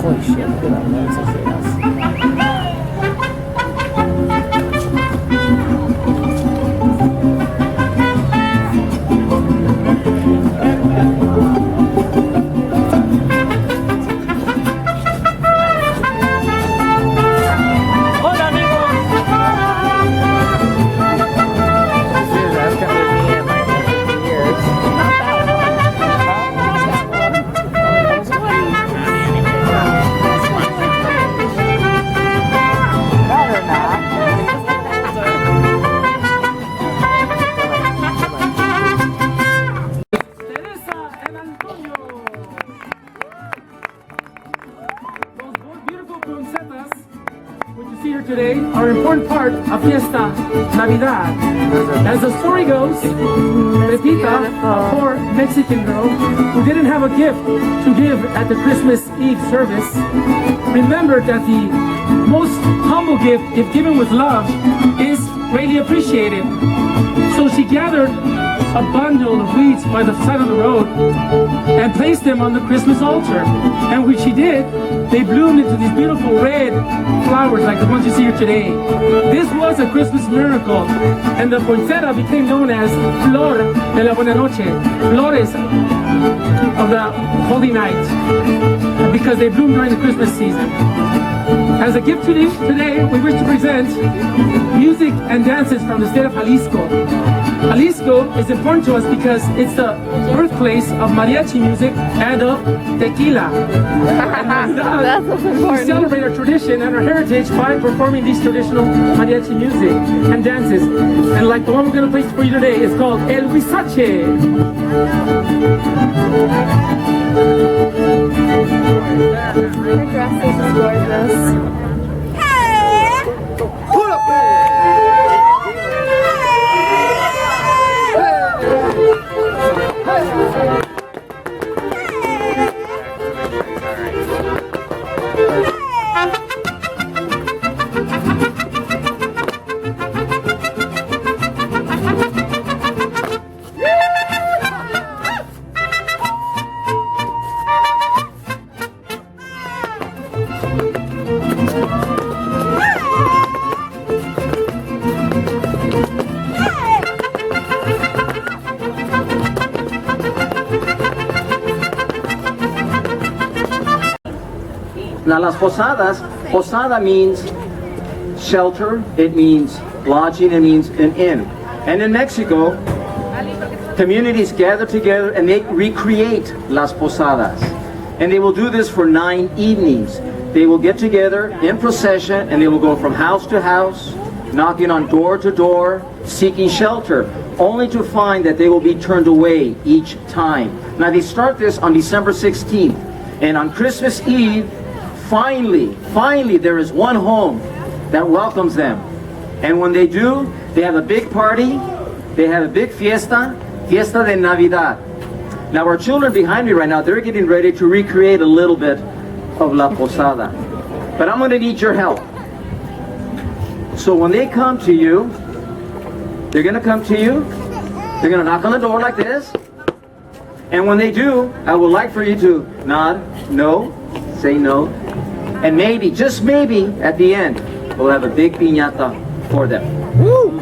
Holy shit, look at that lens of today are an important part of Fiesta Navidad. As the story goes, Pepita, a poor Mexican girl who didn't have a gift to give at the Christmas Eve service, remembered that the most humble gift, if given with love, is greatly appreciated. So she gathered a bundle of weeds by the side of the road and placed them on the Christmas altar. And when she did, they bloomed into these beautiful red flowers like the ones you see here today. This was a Christmas miracle, and the poinsettia became known as Flor de la Buena Noche, Flores of the Holy Night, because they bloom during the Christmas season. As a gift to you today, we wish to present music and dances from the state of Jalisco. Jalisco is important to us because it's the birthplace of mariachi music and of tequila. That's important. We celebrate our tradition and our heritage by performing these traditional mariachi music and dances. And like the one we're going to play for you today is called El Huizache. Her dress is gorgeous. Now, las posadas, posada means shelter, it means lodging, it means an inn. And in Mexico, communities gather together and they recreate las posadas. And they will do this for 9 evenings. They will get together in procession and they will go from house to house, knocking on door to door, seeking shelter, only to find that they will be turned away each time. Now, they start this on December 16th. And on Christmas Eve, finally, there is one home that welcomes them. And when they do, they have a big party, they have a big fiesta de Navidad. Now our children behind me right now, they're getting ready to recreate a little bit of La Posada. But I'm going to need your help. So when they come to you, they're going to come to you, they're going to knock on the door like this. And when they do, I would like for you to nod, no, say no. And maybe, just maybe, at the end, we'll have a big piñata for them. Woo!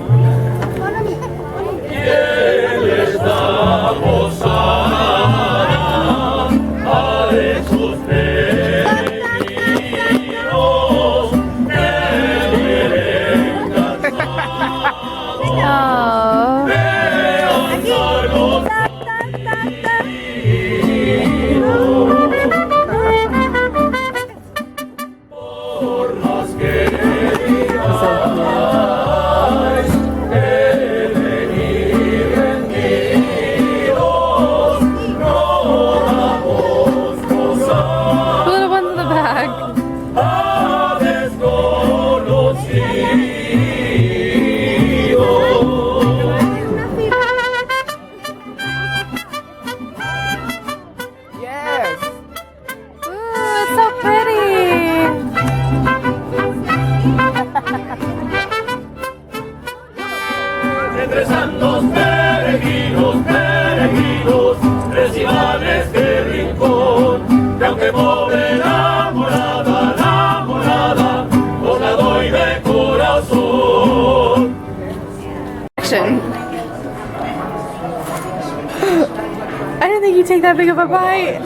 I didn't think you'd take that big of a bite.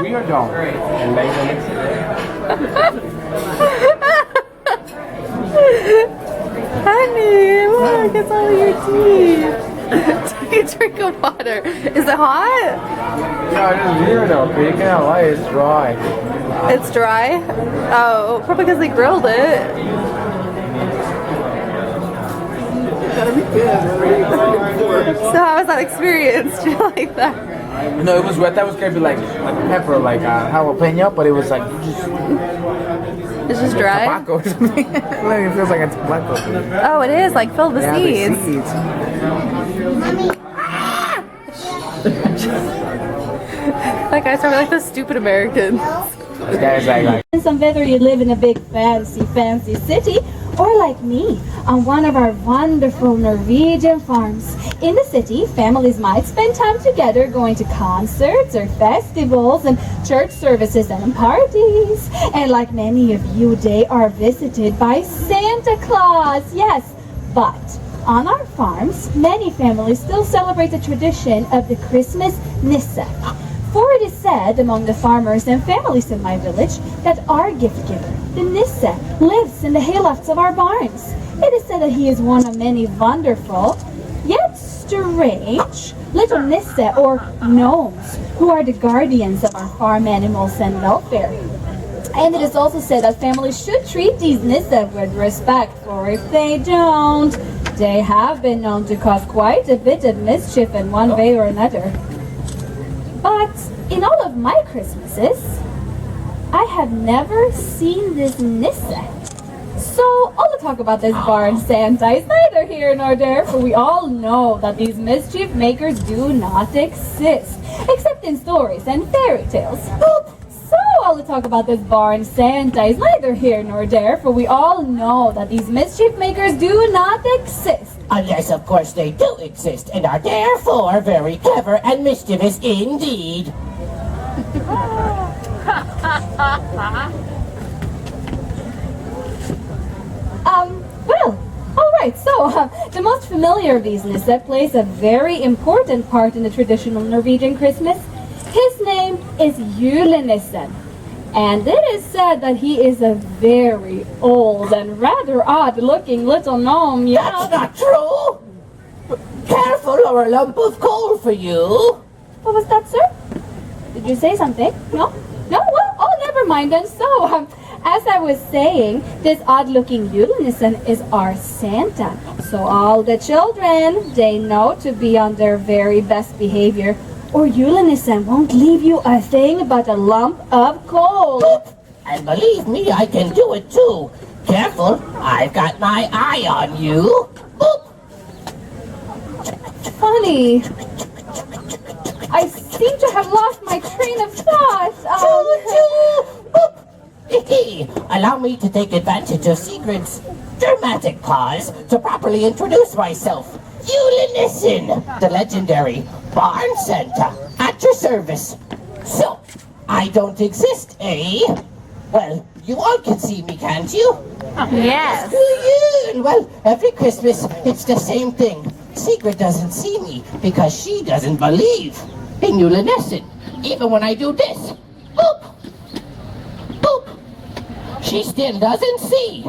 Weird though. And then Honey, look, it's all your teeth. Take a drink of water. Is it hot? no, it's weird though. But you can't lie, it's dry. It's dry? Oh, probably because they grilled it. So how was that experience? Do you like that? No, it was wet. That was gonna be like pepper, like jalapeno, but it was like It's just dry? tobacco or something. Like, it feels like a tobacco. Oh, it is, like filled with Yeah, seeds. the seeds. That guy's probably like the stupid Americans. This guy is like Whether you live in a big fancy city or like me on one of our wonderful Norwegian farms. In the city, families might spend time together going to concerts or festivals and church services and parties. And like many of you, they are visited by Santa Claus, yes. But on our farms, many families still celebrate the tradition of the Christmas Nisse. For it is said among the farmers and families in my village that our gift giver, the Nisse, lives in the haylofts of our barns. It is said that he is one of many wonderful, yet strange, little Nisse or gnomes, who are the guardians of our farm animals and welfare. And it is also said that families should treat these Nisse with respect, for if they don't, they have been known to cause quite a bit of mischief in one way or another. But in all of my Christmases, I have never seen this Nisse. So all the talk about this barn Santa is neither here nor there, for we all know that these mischief makers do not exist, except in stories and fairy tales. So all the talk about this barn Santa is neither here nor there, for we all know that these mischief makers do not exist. Unless, of course, they do exist and are therefore very clever and mischievous indeed. Well, alright, so the most familiar of these Nisse plays a very important part in the traditional Norwegian Christmas. His name is Julenissen, and it is said that he is a very old and rather odd-looking little gnome, That's not true! Careful or a lump of coal for you! What was that, sir? Did you say something? No? No? Well, oh, never mind then. So, as I was saying, this odd-looking Julenissen is our Santa. So all the children, they know to be on their very best behavior, or Julenissen won't leave you a thing but a lump of coal. Boop. And believe me, I can do it too. Careful, I've got my eye on you. Boop. Funny. I seem to have lost my train of thought. Choo-choo. Boop. Allow me to take advantage of Sigrid's dramatic pause to properly introduce myself. Julenissen, the legendary barn Santa, at your service. So, I don't exist, eh? Well, you all can see me, can't you? Yes. Well, every Christmas, it's the same thing. Sigrid doesn't see me because she doesn't believe in Julenissen, even when I do this. Boop! Boop! She still doesn't see.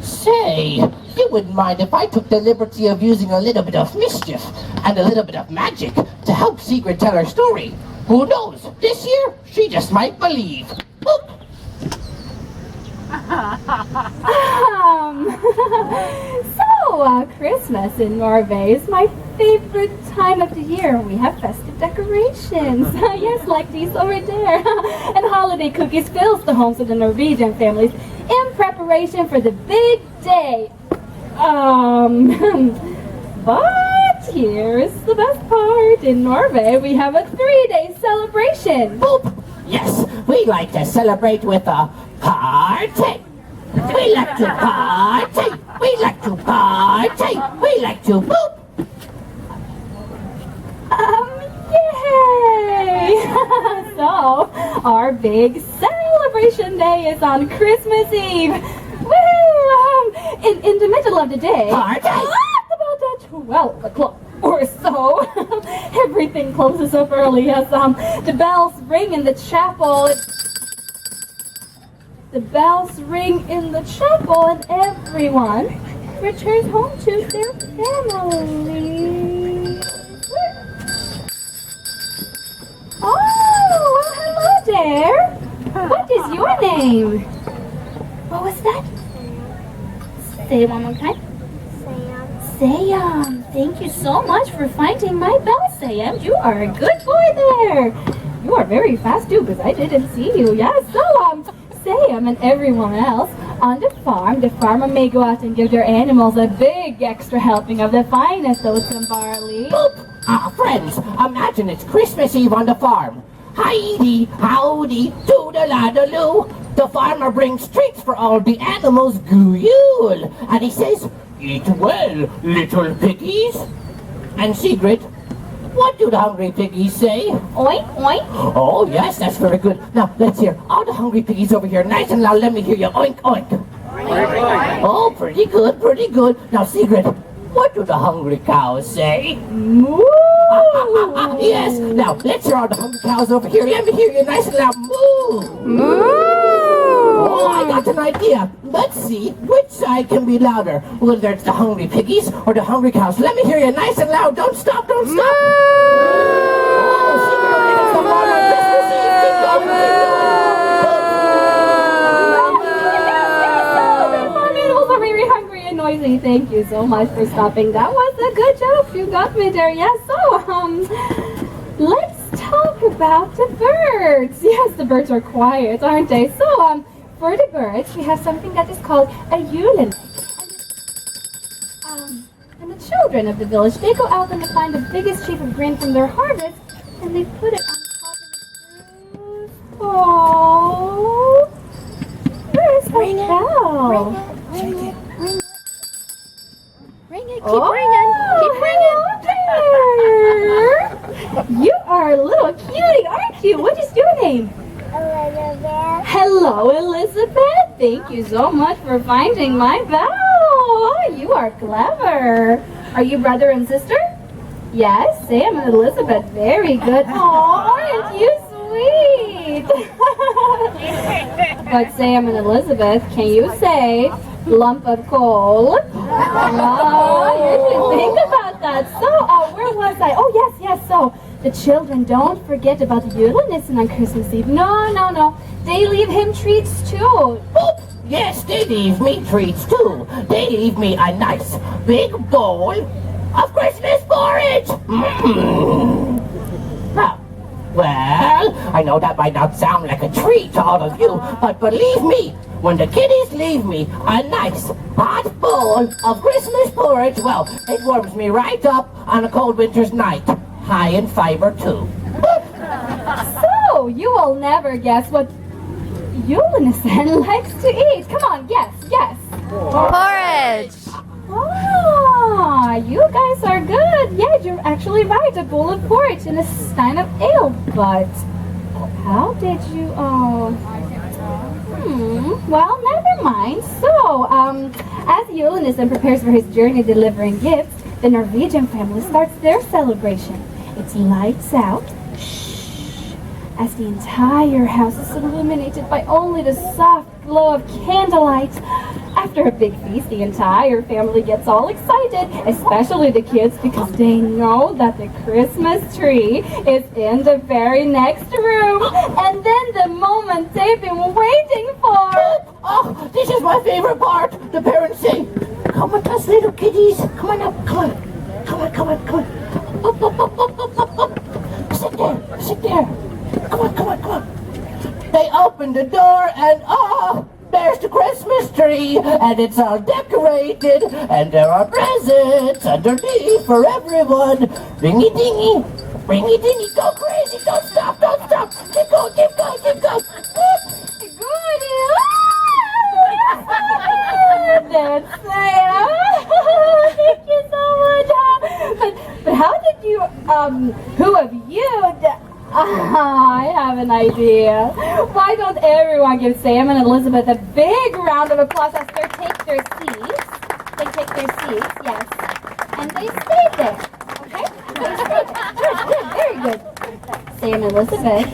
Say, you wouldn't mind if I took the liberty of using a little bit of mischief and a little bit of magic to help Sigrid tell her story. Who knows? This year, she just might believe. Boop! So, Christmas in Norway is my favorite time of the year. We have festive decorations. Yes, like these over there. And holiday cookies fills the homes of the Norwegian families in preparation for the big day. But here's the best part. In Norway, we have a 3-day celebration. Boop! Yes, we like to celebrate with a party. We like to party. We like to party. We like to boop. Yay! So, our big celebration day is on Christmas Eve. Woo! In the middle of the day. Party. About 12 o'clock. or so. Everything closes up early as the bells ring in the chapel. The bells ring in the chapel and everyone returns home to their families. Oh, well, hello there. What is your name? What was that? Say it one more time. Sam. Thank you so much for finding my bell, Sam. You are a good boy there. You are very fast too, because I didn't see you. Yes, so Sam and everyone else on the farmer may go out and give their animals a big extra helping of the finest oats and barley. Boop! Friends, imagine it's Christmas Eve on the farm. Hi-dee, howdy, toodle-la-doo. The farmer brings treats for all the animals, goo-yule. And he says, eat well, little piggies. And Sigrid, what do the hungry piggies say? Oink, oink. Oh, yes, that's very good. Now, let's hear all the hungry piggies over here. Nice and loud, let me hear you. Oink, oink. Oh, pretty good, pretty good. Now, Sigrid, what do the hungry cows say? Moo! Yes, now, let's hear all the hungry cows over here. Let me hear you nice and loud. Moo! Moo! Oh, I got an idea. Let's see which side can be louder. Whether it's the hungry piggies or the hungry cows. Let me hear you nice and loud. Don't stop, don't stop. Oh, Sigrid, it's the farmer Christmas Eve. Keep going, keep going. Noisy. Thank you so much for stopping. That was a good joke. You got me there. Yes. So, let's talk about the birds. Yes, the birds are quiet, aren't they? So, for the birds, we have something that is called a Yule. And the children of the village, they go out and they find the biggest sheaf of grain from their harvest, and they put it on top of the roof. Oh, where's the bell? Ring it. Keep Oh, ringing. Keep ringing. You are a little cutie, aren't you? What is your name? Elizabeth. Hello, Elizabeth. Thank you so much for finding my bell. Oh, you are clever. Are you brother and sister? Yes, Sam and Elizabeth. Very good. Oh, aren't you sweet? But Sam and Elizabeth, can you say lump of coal? Oh, you should think about that. So, where was I? Oh, yes. So, the children don't forget about the Yule-nissen on Christmas Eve. No. They leave him treats too. Boop. Yes, they leave me treats too. They leave me a nice big bowl of Christmas porridge. Well, I know that might not sound like a treat to all of you, but believe me, when the kiddies leave me a nice hot bowl of Christmas porridge, well, it warms me right up on a cold winter's night. High in fiber too. So, you will never guess what Yule-nissen likes to eat. Come on, guess. Porridge. Ah, you guys are good. Yeah, you're actually right. A bowl of porridge and a stein of ale. But how did you? Well, never mind. So, as Yule-nissen prepares for his journey delivering gifts, the Norwegian family starts their celebration. It's lights out. Shh. As the entire house is illuminated by only the soft glow of candlelight. After a big feast, the entire family gets all excited, especially the kids, because they know that the Christmas tree is in the very next room. And then the moment they've been waiting for. Oh, this is my favorite part. The parents say, come with us, little kiddies. Come on up, come on. Up. Sit there. Come on. They open the door and there's the Christmas tree, and it's all decorated, and there are presents underneath for everyone. Ringy dingy, go crazy, don't stop. Keep going. Good. That's Sam. Thank you so much. But how did you, who of you, I have an idea. Why don't everyone give Sam and Elizabeth a big round of applause as they take their seats? Yes. And they stay there. Okay? Sam and Elizabeth,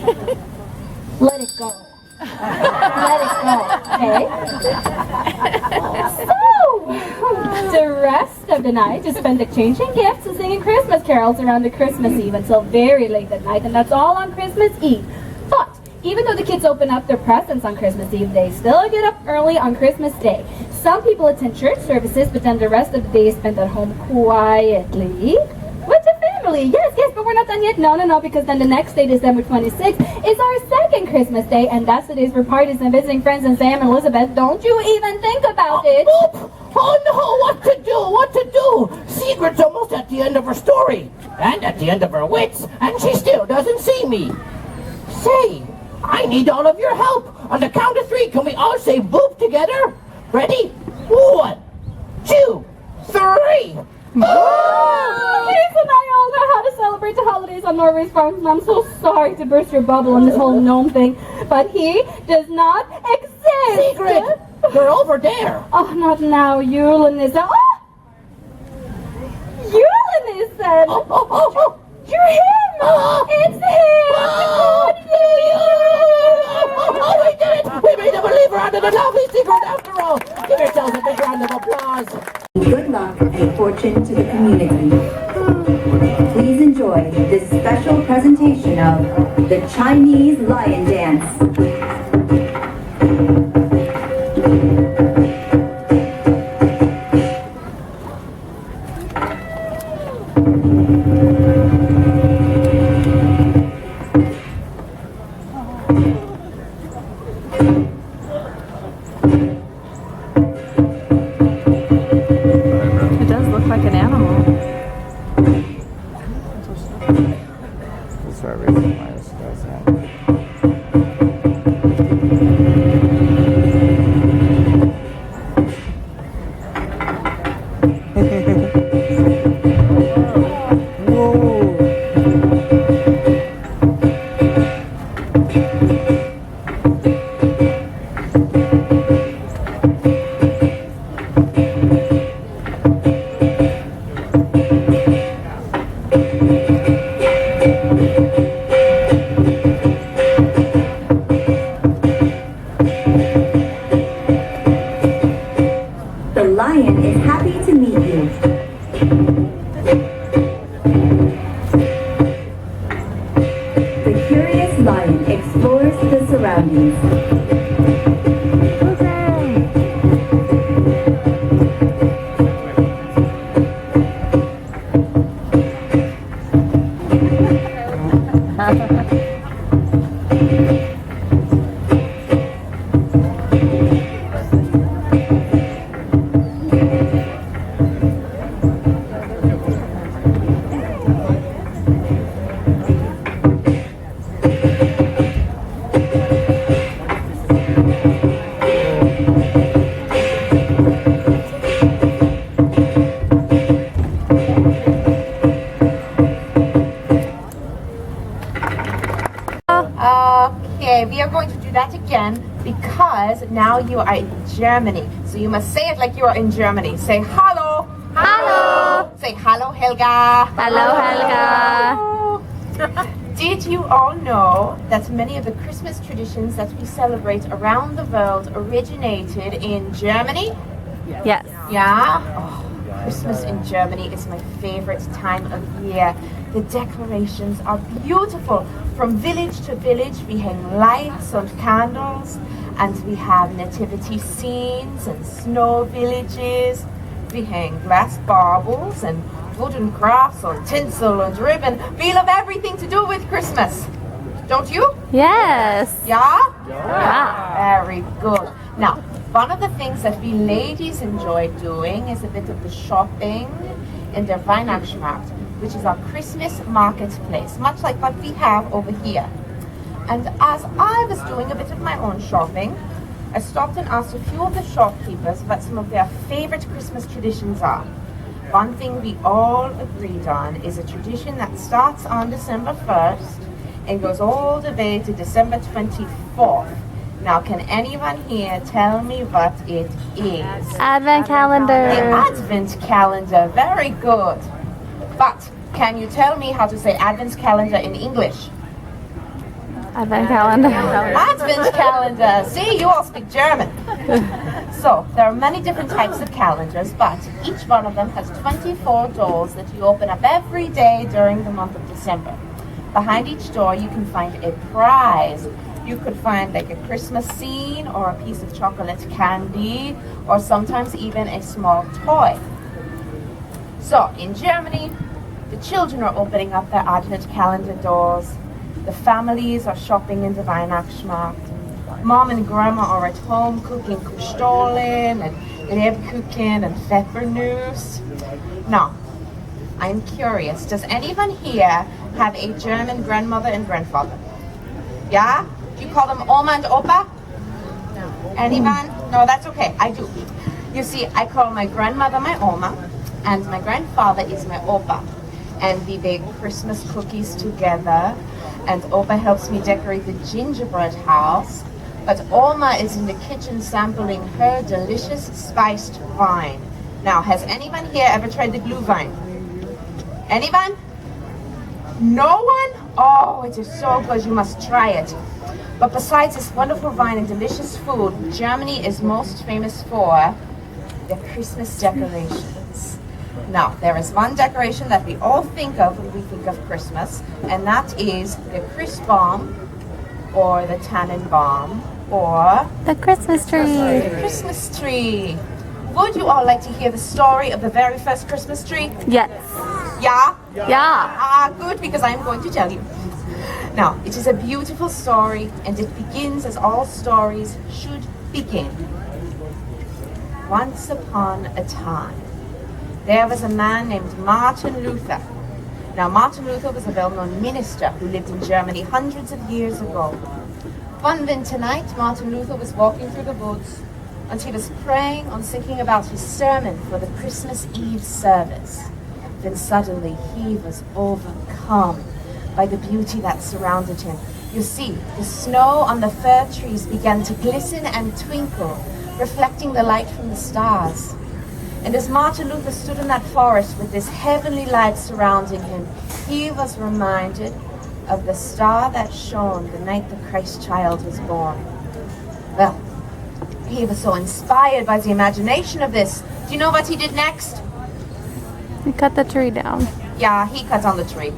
let it go. Let it go, okay? So, the rest of the night is spent exchanging gifts and singing Christmas carols around the Christmas Eve until very late at night, and that's all on Christmas Eve. But even though the kids open up their presents on Christmas Eve, they still get up early on Christmas Day. Some people attend church services, but then the rest of the day is spent at home quietly with the family. Yes, but we're not done yet. No, because then the next day, December 26th, is our second Christmas Day, and that's the days for parties and visiting friends and Sam and Elizabeth. Don't you even think about it. Oh no, what to do? Sigrid's almost at the end of her story, and at the end of her wits, and she still doesn't see me. Say, I need all of your help. On the count of 3, can we all say boop together? Ready? 1, 2, 3. Lisa and I all know how to celebrate the holidays on Norway's farms, and I'm so sorry to burst your bubble on this whole gnome thing, but he does not exist. Sigrid, they're over there. Oh, not now, Julenissen. Oh! Julenissen! Oh. You're him! It's him! Oh, we did it! We made a believer out of the lovely Sigrid after all. Give yourselves a big round of applause. Good luck and fortune to the community. Please enjoy this special presentation of the Chinese Lion Dance. We are going to do that again because now you are in Germany. So you must say it like you are in Germany. Say hello. Hello. Say hello, Helga. Hello, Helga. Did you all know that many of the Christmas traditions that we celebrate around the world originated in Germany? Yes. Yeah? Oh, Christmas in Germany is my favorite time of year. The decorations are beautiful. From village to village, we hang lights and candles, and we have nativity scenes and snow villages. We hang glass baubles and wooden crafts on tinsel and ribbon. We love everything to do with Christmas. Don't you? Yes. Yeah? Yeah. Very good. Now, one of the things that we ladies enjoy doing is a bit of the shopping in the Weihnachtsmarkt, which is our Christmas marketplace, much like what we have over here. And as I was doing a bit of my own shopping, I stopped and asked a few of the shopkeepers what some of their favorite Christmas traditions are. One thing we all agreed on is a tradition that starts on December 1st and goes all the way to December 24th. Now, can anyone here tell me what it is? Advent calendar. The Advent calendar, very good. But can you tell me how to say Advent calendar in English? Advent calendar. Advent calendar. See, you all speak German. So, there are many different types of calendars, but each one of them has 24 doors that you open up every day during the month of December. Behind each door, you can find a prize. You could find like a Christmas scene or a piece of chocolate candy or sometimes even a small toy. So, in Germany, the children are opening up their Advent calendar doors. The families are shopping in the Weihnachtsmarkt. Mom and Grandma are at home cooking Kuchstollen and Lebkuchen and Pfeffernuss. Now, I'm curious, does anyone here have a German grandmother and grandfather? Yeah? Do you call them Oma and Opa? No. Anyone? No, that's okay, I do. You see, I call my grandmother my Oma, and my grandfather is my Opa. And we bake Christmas cookies together, and Opa helps me decorate the gingerbread house. But Oma is in the kitchen sampling her delicious spiced wine. Now, has anyone here ever tried the Glühwein? Anyone? No one? Oh, it is so good, you must try it. But besides this wonderful wine and delicious food, Germany is most famous for their Christmas decorations. Now, there is one decoration that we all think of when we think of Christmas, and that is the Christbaum, or the Tannenbaum, or The Christmas tree. the Christmas tree. Would you all like to hear the story of the very first Christmas tree? Yes. Yeah? Yeah. Ah, good, because I'm going to tell you. Now, it is a beautiful story, and it begins as all stories should begin. Once upon a time, there was a man named Martin Luther. Now, Martin Luther was a well-known minister who lived in Germany hundreds of years ago. One winter night, Martin Luther was walking through the woods, and he was praying and thinking about his sermon for the Christmas Eve service. Then suddenly he was overcome by the beauty that surrounded him. You see, the snow on the fir trees began to glisten and twinkle, reflecting the light from the stars. And as Martin Luther stood in that forest with this heavenly light surrounding him, he was reminded of the star that shone the night the Christ child was born. Well, he was so inspired by the imagination of this. Do you know what he did next? You cut the tree down. Yeah, he cut down the tree.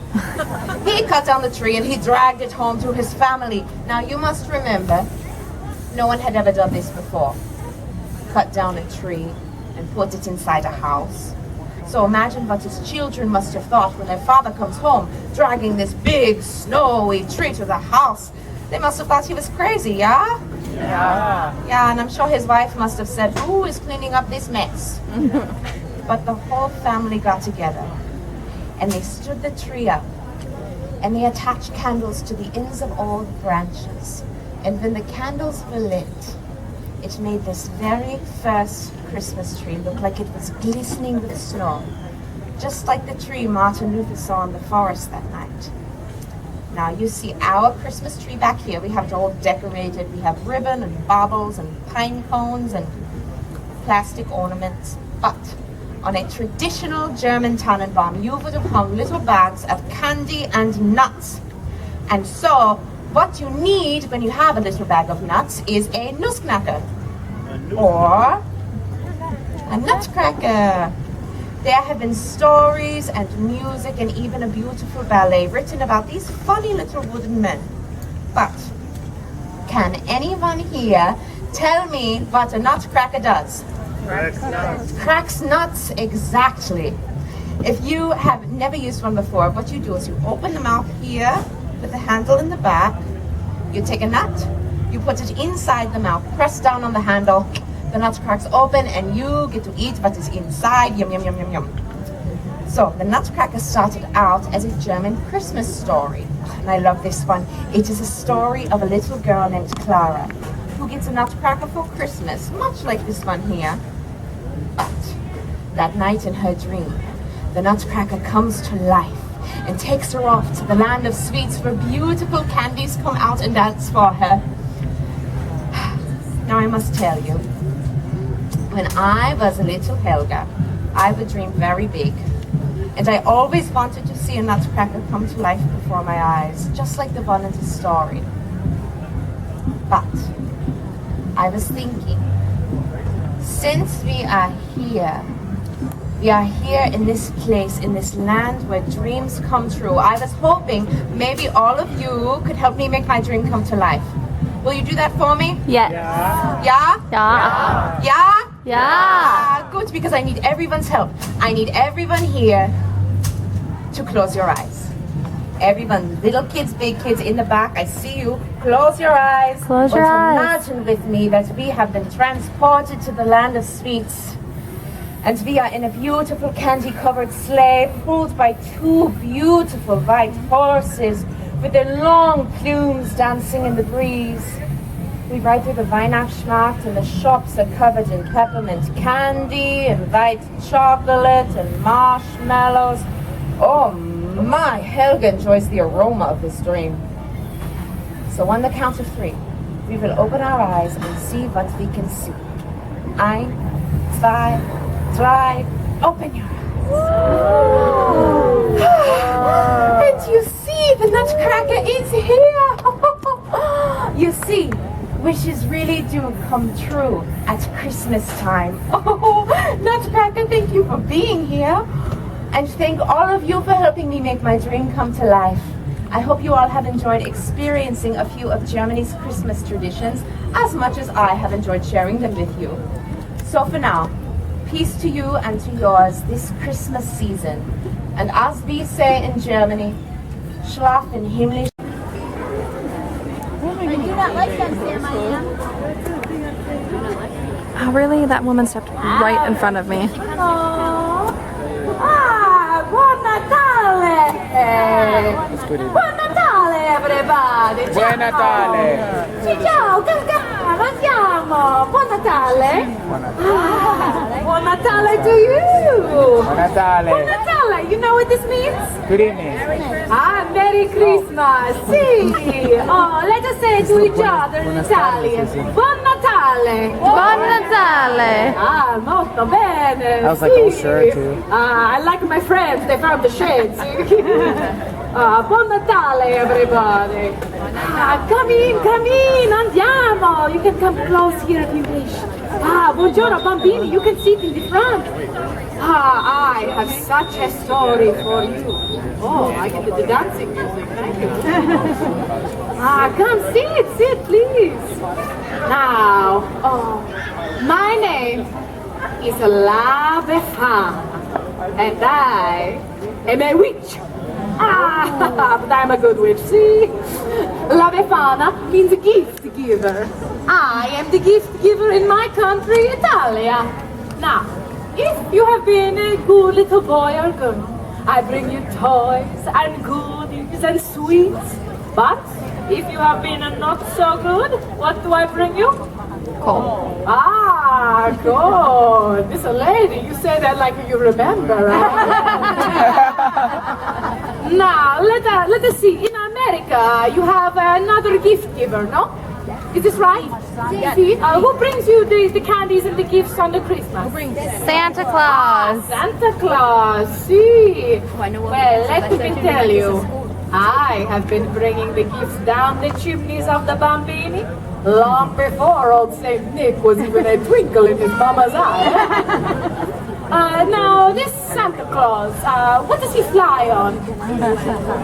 He cut down the tree and he dragged it home to his family. Now you must remember, no one had ever done this before. Cut down a tree and put it inside a house. So imagine what his children must have thought when their father comes home, dragging this big, snowy tree to the house. They must have thought he was crazy, yeah? Yeah, and I'm sure his wife must have said, who is cleaning up this mess? But the whole family got together, and they stood the tree up, and they attached candles to the ends of all the branches. And when the candles were lit, it made this very first Christmas tree look like it was glistening with snow, just like the tree Martin Luther saw in the forest that night. Now you see our Christmas tree back here. We have it all decorated. We have ribbon and baubles and pine cones and plastic ornaments. But on a traditional German Tannenbaum, you would have hung little bags of candy and nuts. And so what you need when you have a little bag of nuts is a Nussknacker or a nutcracker. There have been stories and music and even a beautiful ballet written about these funny little wooden men. But can anyone here tell me what a nutcracker does? Cracks nuts, exactly. If you have never used one before, what you do is you open the mouth here with the handle in the back. You take a nut, you put it inside the mouth, press down on the handle, the nut cracks open, and you get to eat what is inside. Yum, yum, yum, yum, yum. So the nutcracker started out as a German Christmas story. And I love this one. It is a story of a little girl named Clara who gets a nutcracker for Christmas, much like this one here. But that night in her dream, the nutcracker comes to life and takes her off to the land of sweets where beautiful candies come out and dance for her. Now I must tell you, when I was a little Helga, I would dream very big. And I always wanted to see a nutcracker come to life before my eyes, just like the one in the story. But I was thinking, since we are here in this place, in this land where dreams come true. I was hoping maybe all of you could help me make my dream come to life. Will you do that for me? Yes. Yeah? Yeah. Yeah? Yeah. Good, because I need everyone's help. I need everyone here to close your eyes. Everyone, little kids, big kids in the back, I see you. Close your eyes. Close your eyes. Imagine with me that we have been transported to the land of sweets. And we are in a beautiful candy-covered sleigh pulled by two beautiful white horses with their long plumes dancing in the breeze. We ride through the Weihnachtsmarkt and the shops are covered in peppermint candy and white chocolate and marshmallows. Oh my, Helga enjoys the aroma of this dream. So on the count of 3, we will open our eyes and see what we can see. 1, 2, 3, open your eyes. And you see, the Nutcracker is here. You see, wishes really do come true at Christmas time. Oh, Nutcracker, thank you for being here. And thank all of you for helping me make my dream come to life. I hope you all have enjoyed experiencing a few of Germany's Christmas traditions as much as I have enjoyed sharing them with you. So for now, peace to you and to yours this Christmas season. And as we say in Germany, Schlaf in himmlisch. I do not like them, Sam, I am. Oh, really? That woman stepped right in front of me. Buon Natale! Buon Natale, everybody! Buon Natale! Ciao, Cascara, andiamo! Buon Natale! Buon Natale to you! Buon Natale! Buon Natale! You know what this means? Good evening. Merry Christmas! Sì! Oh, let us say to each other in Italian. Buon Natale! Buon Natale! Molto bene! I was like, oh, sure, too. I like my friends, they're from the shades. Buon Natale, everybody! Come in, andiamo! You can come close here if you wish. Buongiorno, bambini, you can sit in the front. I have such a story for you. Oh, I get the dancing music, thank you. Come sit, please. Now, my name is La Befana, and I am a witch. But I'm a good witch, see? La Befana means gift giver. I am the gift giver in my country, Italia. Now, if you have been a good little boy or girl, I bring you toys and goodies and sweets. But if you have been not so good, what do I bring you? Cool. Good. This a lady. You say that like you remember, right? Now, let us see. In America, you have another gift giver, no? Is this right? Yes. See? Who brings you the candies and the gifts on the Christmas? Santa Claus. Santa Claus. See. Well, let me tell you. I have been bringing the gifts down the chimneys of the bambini long before old Saint Nick was even a twinkle in his mama's eye. Now, this Santa Claus, what does he fly on?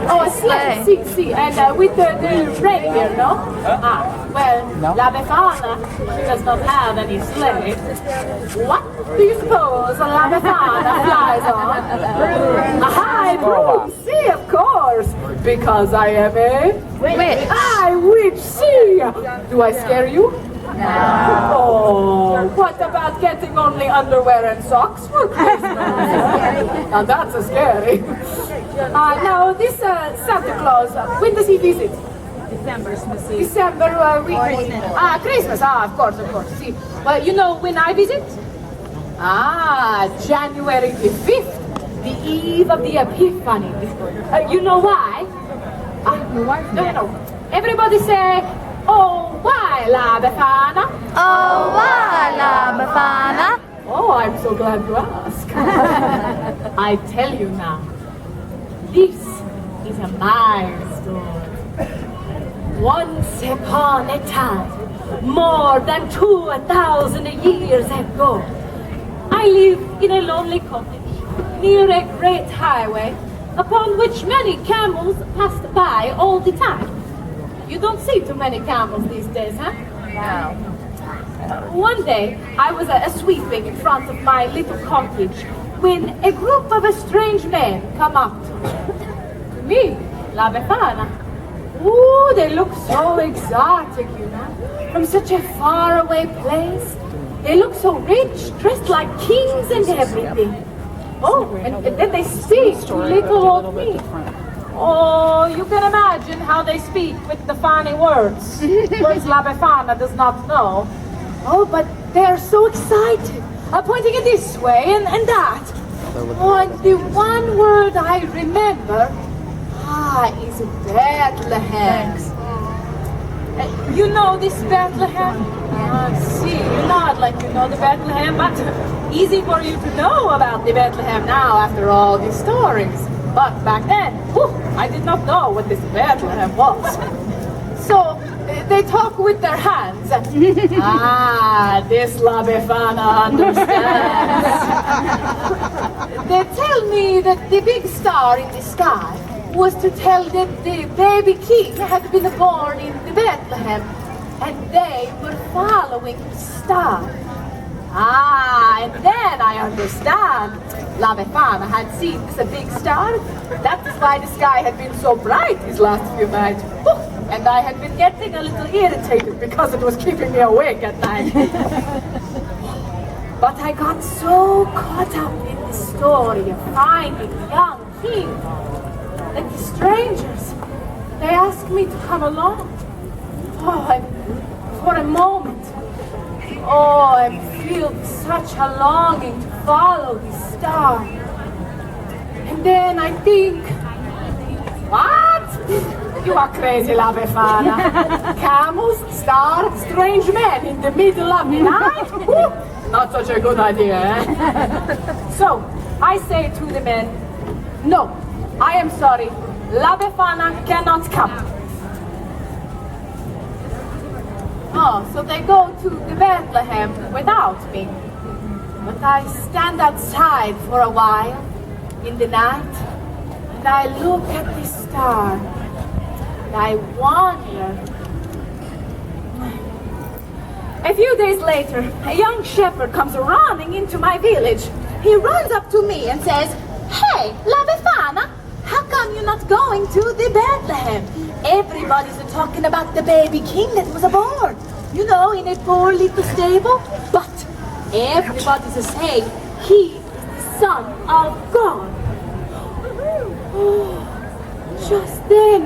Oh, a sleigh. See, and with the reindeer, no? Well, La Befana, she does not have any sleigh. What do you suppose La Befana flies on? A high broom, see, of course, because I am a Witch. witch, see. Do I scare you? No. Oh, what about getting only underwear and socks for Christmas? Now that's a scary. Now this Santa Claus, when does he visit? December, Christmas. Of course. See, well, you know when I visit? January the 5th, the eve of the Epiphany. You know why? No. Everybody say, oh, why, La Befana? Oh, why, La Befana? Oh, I'm so glad you asked. I tell you now, this is a my story. Once upon a time, more than 2,000 years ago, I lived in a lonely cottage near a great highway upon which many camels passed by all the time. You don't see too many camels these days, huh? No. One day, I was sweeping in front of my little cottage when a group of strange men come up to me, La Befana. Ooh, they look so exotic, you know, from such a faraway place. They look so rich, dressed like kings and everything. Oh, and then they speak to little old me. Oh, you can imagine how they speak with the funny words. Words La Befana does not know. Oh, but they are so excited, pointing it this way and that. Oh, and the one word I remember is Bethlehem. You know this Bethlehem? See, you nod like you know the Bethlehem, but easy for you to know about the Bethlehem now after all these stories. But back then, I did not know what this Bethlehem was. So they talk with their hands. This La Befana understands. They tell me that the big star in the sky was to tell that the baby king had been born in the Bethlehem, and they were following the star. And then I understand. La Befana had seen this big star. That is why the sky had been so bright these last few nights. And I had been getting a little irritated because it was keeping me awake at night. But I got so caught up in the story of finding the young king that the strangers, they asked me to come along. And for a moment, I feel such a longing to follow the star. And then I think, what? You are crazy, La Befana. Camels, star, strange men in the middle of the night? Not such a good idea, eh? So, I say to the men, no, I am sorry, La Befana cannot come. So they go to the Bethlehem without me. But I stand outside for a while in the night, and I look at the star, and I wonder. A few days later, a young shepherd comes running into my village. He runs up to me and says, "Hey, La Befana, how come you're not going to the Bethlehem? Everybody's talking about the baby king that was born, you know, in a poor little stable. But everybody's saying he is the Son of God." Just then,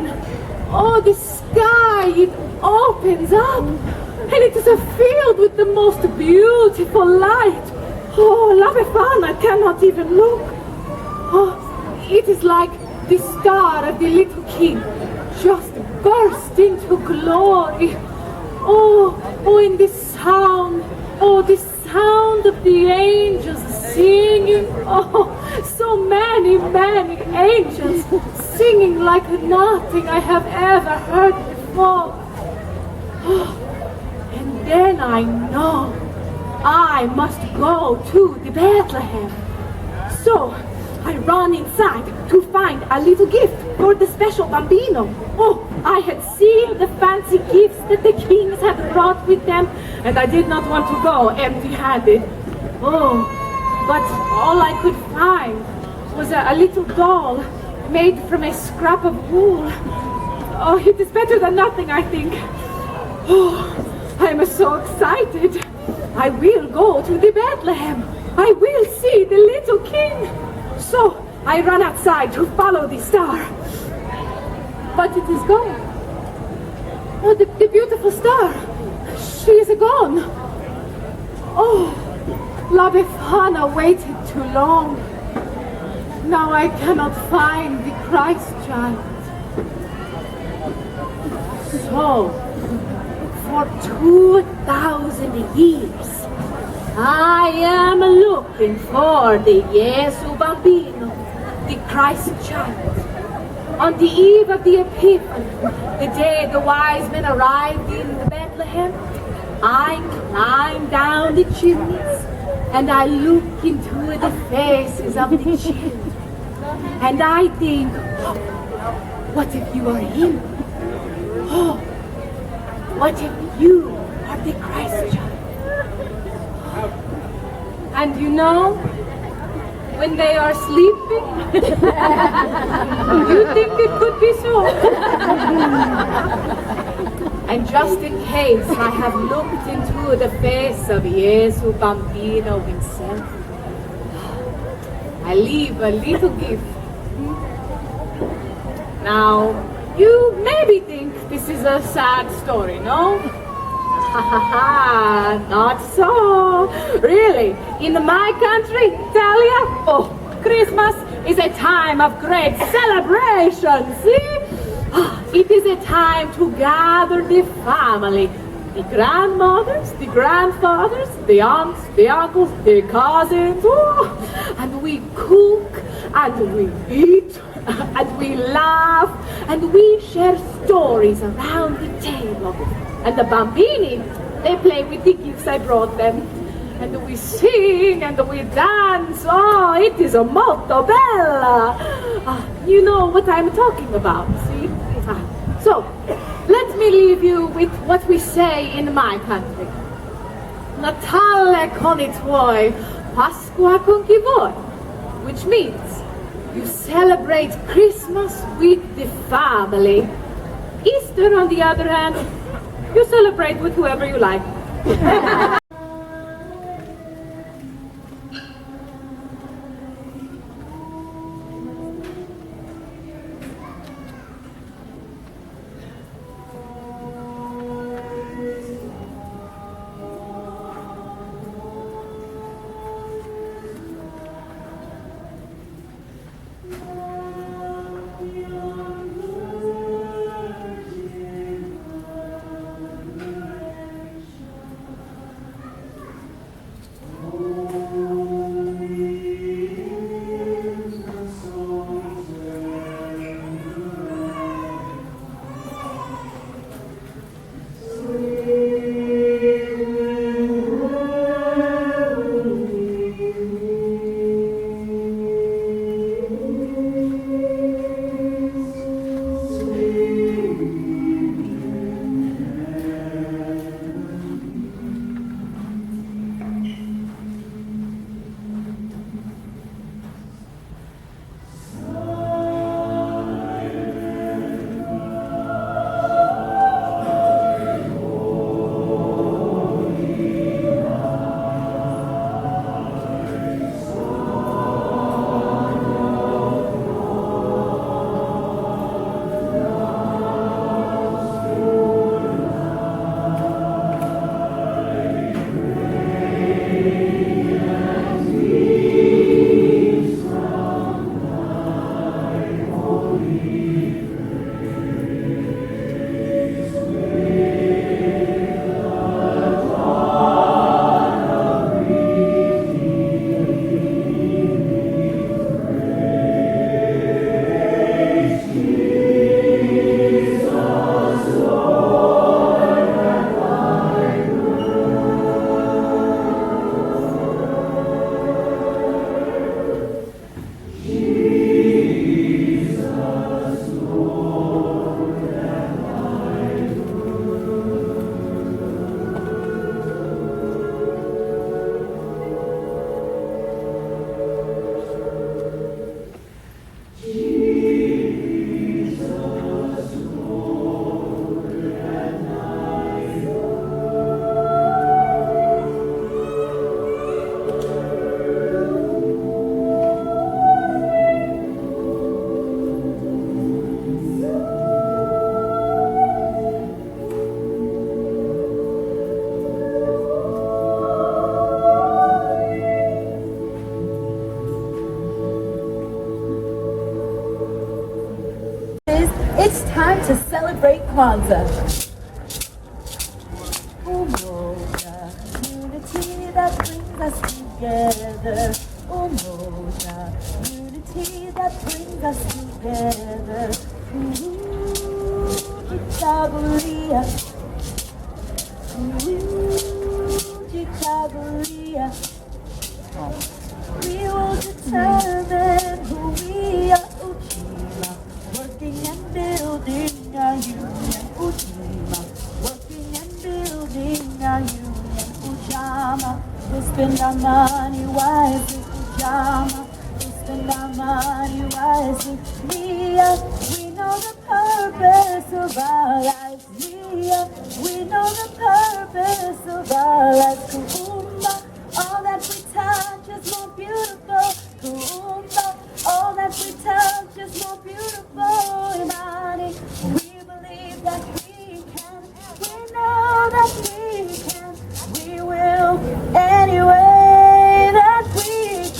the sky, it opens up, and it is filled with the most beautiful light. La Befana cannot even look. It is like the star of the little king just burst into glory. And the sound of the angels singing. So many angels singing like nothing I have ever heard before. And then I know I must go to the Bethlehem. So I run inside to find a little gift for the special bambino. I had seen the fancy gifts that the kings had brought with them, and I did not want to go empty-handed. But all I could find was a little doll made from a scrap of wool. It is better than nothing, I think. I am so excited. I will go to the Bethlehem. I will see the little king. So I run outside to follow the star. But it is gone. The beautiful star. She is gone. La Befana waited too long. Now I cannot find the Christ child. So, for 2,000 years, I am looking for the Jesu Bambino, the Christ child. on the eve of the Epiphany, the day the wise men arrived in Bethlehem, I climb down the chimneys and I look into the faces of the children. And I think, oh, what if you are him? Oh, what if you are the Christ child? And you know, when they are sleeping, you think it could be so. And just in case I have looked into the face of Jesu Bambino himself, I leave a little gift. Now, you maybe think this is a sad story, no? Not so. Really, in my country, Italia, oh, Christmas is a time of great celebration, see? It is a time to gather the family, the grandmothers, the grandfathers, the aunts, the uncles, the cousins, oh, and we cook, and we eat, and we laugh, and we share stories around the table. And the bambini, they play with the gifts I brought them. And we sing and we dance. Oh, it is a molto bella. You know what I'm talking about, see? So, let me leave you with what we say in my country. Natale con i tuoi, Pasqua con chi vuoi. Which means, you celebrate Christmas with the family. Easter, on the other hand, you celebrate with whoever you like. It's time to celebrate Kwanzaa. Umoja, unity that brings us together. Umoja, unity unity that brings us together. Ooh, Chicagolia. Ooh, Chicagolia. We will determine who we are. Ujima, working and building our union. Ujima, working and building our union. Ujama, we spend our money wisely. Ujama, we spend our money wisely. Mia, we know the purpose of our lives. Mia, we know the purpose of our lives. Kuumba, all that we touch is more beautiful. Kuumba, all that we touch is more beautiful. Imani, we believe that we can. We know that we can. We will anyway that we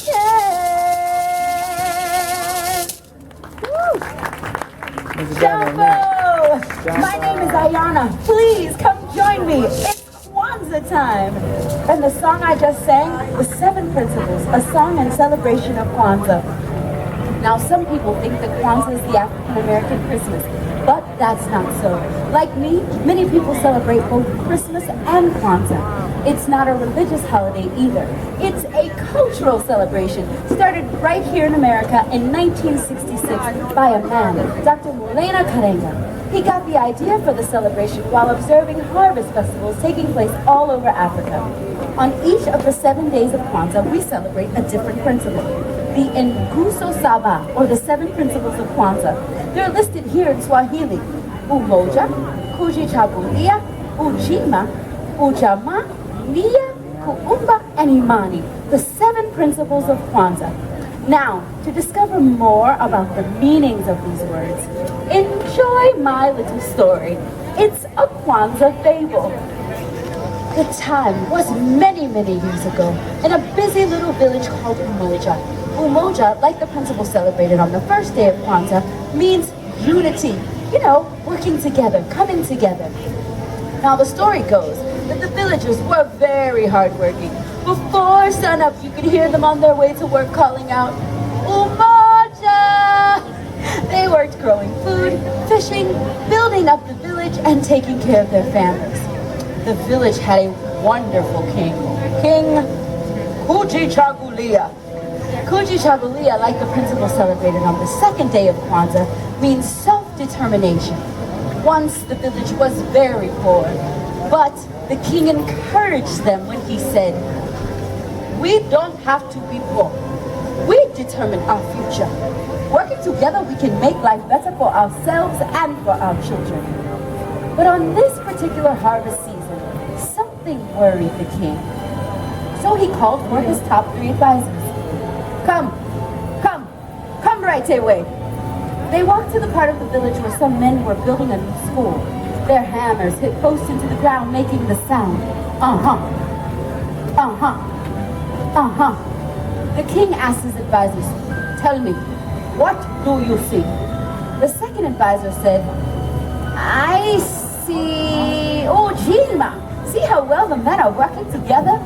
can. Woo! Jumbo! My name is Ayana. Please come join me. It's Kwanzaa time. And the song I just sang was Seven Principles, a song in celebration of Kwanzaa. Now, some people think that Kwanzaa is the African-American Christmas, but that's not so. Like me, many people celebrate both Christmas and Kwanzaa. It's not a religious holiday either. It's a cultural celebration started right here in America in 1966 by a man, Dr. Mulena Karenga. He got the idea for the celebration while observing harvest festivals taking place all over Africa. On each of the 7 days of Kwanzaa, we celebrate a different principle. The Nguzo Saba, or the 7 principles of Kwanzaa. They're listed here in Swahili. Umoja, Kujichagulia, Ujima, Ujamaa, Nia, Kuumba, and Imani. The 7 principles of Kwanzaa. Now, to discover more about the meanings of these words, enjoy my little story. It's a Kwanzaa fable. The time was many, many years ago in a busy little village called Umoja. Umoja, like the principle celebrated on the first day of Kwanzaa, means unity. You know, working together, coming together. Now, the story goes that the villagers were very hardworking. Before sunup, you could hear them on their way to work calling out, Umoja! They worked growing food, fishing, building up the village, and taking care of their families. The village had a wonderful king, King Kujichagulia. Kujichagulia, like the principle celebrated on the second day of Kwanzaa, means self-determination. Once the village was very poor, but the king encouraged them when he said, "We don't have to be poor. We determine our future. Working together, we can make life better for ourselves and for our children." But on this particular harvest season, something worried the king. So he called for his top 3 advisors. Come right away. They walked to the part of the village where some men were building a new school. Their hammers hit posts into the ground, making the sound, uh-huh, uh-huh, uh-huh. The king asked his advisors, "Tell me, what do you see?" The second advisor said, "I see Ujima. See how well the men are working together?"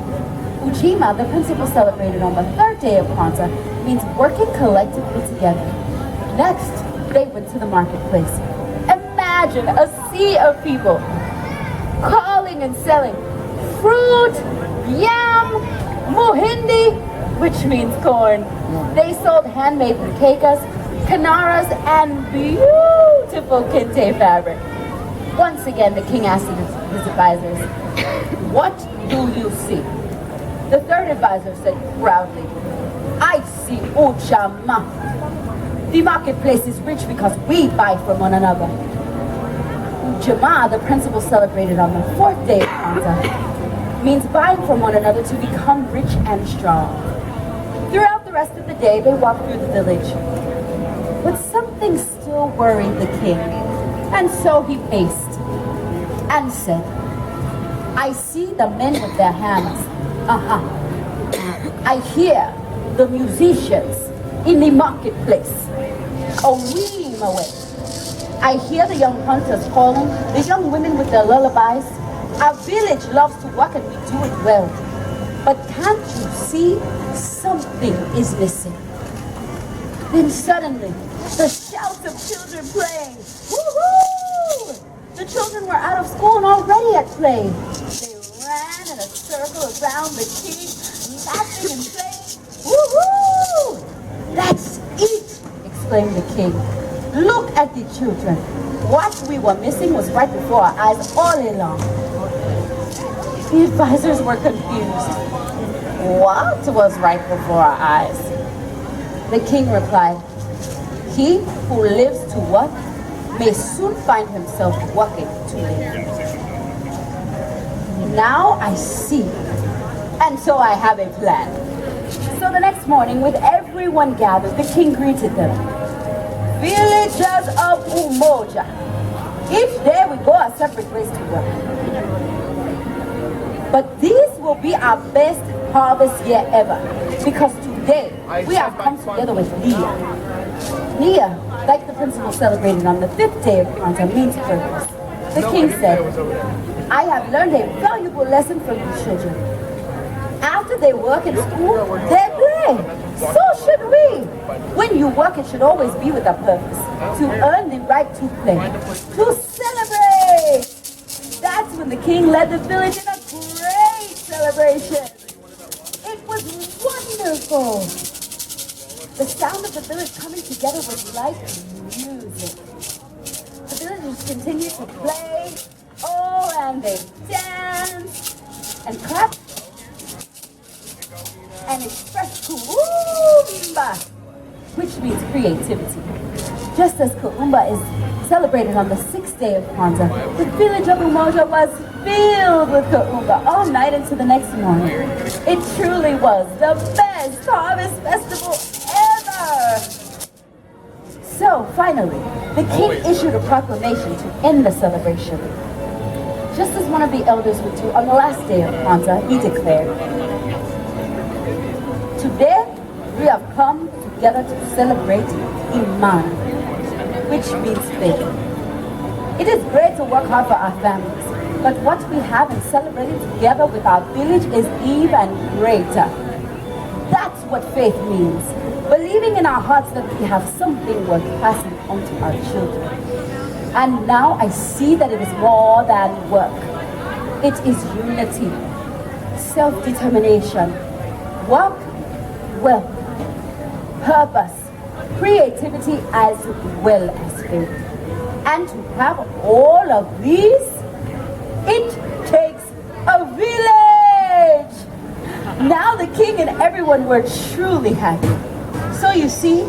Ujima, the principle celebrated on the 3rd day of Kwanzaa, means working collectively together. Next, they went to the marketplace. Imagine a sea of people calling and selling fruit, yam, muhindi, which means corn. They sold handmade mukekas, kanaras, and beautiful kente fabric. Once again, the king asked his advisors, "What do you see?" The third advisor said proudly, "I see Ujama. The marketplace is rich because we buy from one another." Ujama, the principle celebrated on the 4th day of Kwanzaa, means buying from one another to become rich and strong. Throughout the rest of the day, they walked through the village. But something still worried the king, and so he paced and said, "I see the men with their hands. Uh-huh. I hear the musicians in the marketplace. A ream away. I hear the young hunters calling, the young women with their lullabies. Our village loves to work and we do it well. But can't you see something is missing?" Then suddenly, the shouts of children playing. Woohoo! The children were out of school and already at play. They ran in a circle around the king, laughing and playing. Woohoo! Let's eat, exclaimed the king. Look at the children. What we were missing was right before our eyes all along. The advisors were confused. What was right before our eyes? The king replied, he who lives to work may soon find himself working to live. Now I see, and so I have a plan. So the next morning, with everyone gathered, the king greeted them. Villagers of Umoja, each day we go our separate ways to work. But this will be our best harvest year ever, because today we have come together with Leah. Leah, like the principle celebrated on the 5th day of Kwanzaa, means purpose. The king said, I have learned a valuable lesson from these children. After they work in school, they play. So should we. When you work, it should always be with a purpose. To earn the right to play. To celebrate. That's when the king led the village in a great celebration. It was wonderful. The sound of the village coming together was like music. The villagers continued to play. Oh, and they danced and clapped and expressed Kuumba, which means creativity. Just as Kuumba is celebrated on the 6th day of Kwanzaa, the village of Umoja was filled with Kuumba all night into the next morning. It truly was the best harvest festival ever. So finally, the king issued a proclamation to end the celebration. Just as one of the elders would do on the last day of Kwanzaa, he declared, today we have come together to celebrate Iman, which means faith. It is great to work hard for our families, but what we have in celebrating together with our village is even greater. That's what faith means. Believing in our hearts that we have something worth passing on to our children. And now I see that it is more than work. It is unity, self-determination, work, wealth, purpose, creativity as well as faith. And to have all of these, it takes a village. Now the king and everyone were truly happy. So you see,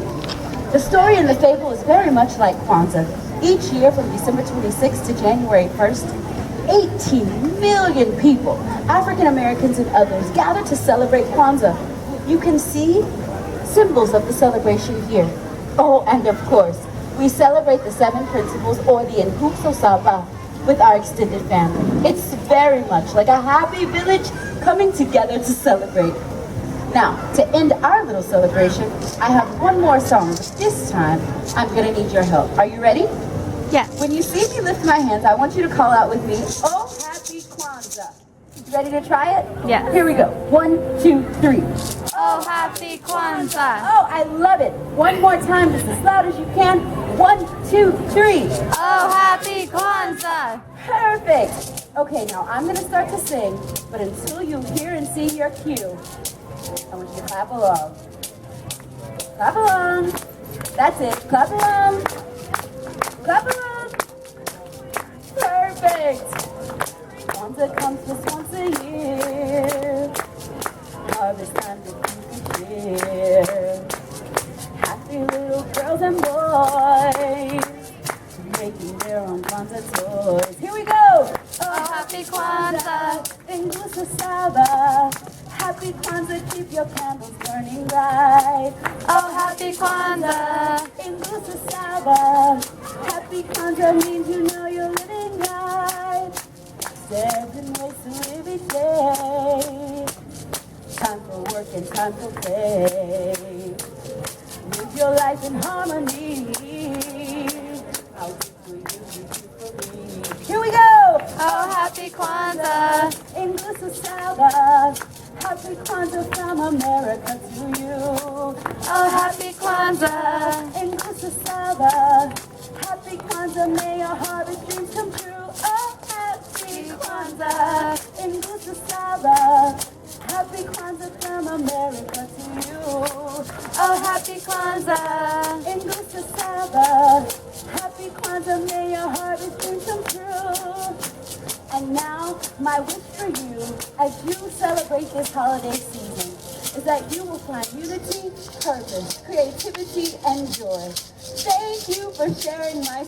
the story in the fable is very much like Kwanzaa. Each year from December 26th to January 1st, 18 million people, African Americans and others, gather to celebrate Kwanzaa. You can see symbols of the celebration here. Oh, and of course, we celebrate the 7 principles or the Nkukso Saba with our extended family. It's very much like a happy village coming together to celebrate. Now, to end our little celebration, I have one more song, but this time, I'm gonna need your help. Are you ready? Yes. When you see me lift my hands, I want you to call out with me, oh, happy Kwanzaa. You ready to try it? Yes. Here we go. 1, 2, 3. Oh, happy Kwanzaa. Oh, I love it. One more time, just as loud as you can. 1, 2, 3. Oh, happy Kwanzaa. Perfect. Okay, now I'm gonna start to sing, but until you hear and see your cue, I want you to clap along. Clap along. That's it. Clap along. Clap along. Perfect. Kwanzaa comes just once a year. Harvest time that you can share. Happy little girls and boys making their own Kwanzaa toys. Here we go. Oh, happy Kwanzaa. Ngusa Saba. Happy Kwanzaa, keep your candles burning bright. Oh, happy Kwanzaa. Ngusa Saba. Happy Kwanzaa means you know you're living right. 7 ways to live each day. Time for work and time for play. Live your life in harmony. I'll do for you, you do for me. Here we go! Oh, happy Kwanzaa. Ngusa Saba. Happy Kwanzaa from America to you. Oh, happy Kwanzaa. Inclusive Saba. Happy Kwanzaa, may your harvest dreams come true. Oh, happy Kwanzaa. Inclusive Saba. Happy Kwanzaa from America to you. Oh, happy Kwanzaa. Inclusive Saba. Happy Kwanzaa, may your harvest dreams come true. And now, my wish for you, as you celebrate this holiday season, is that you will find unity, purpose, creativity, and joy. Thank you for sharing my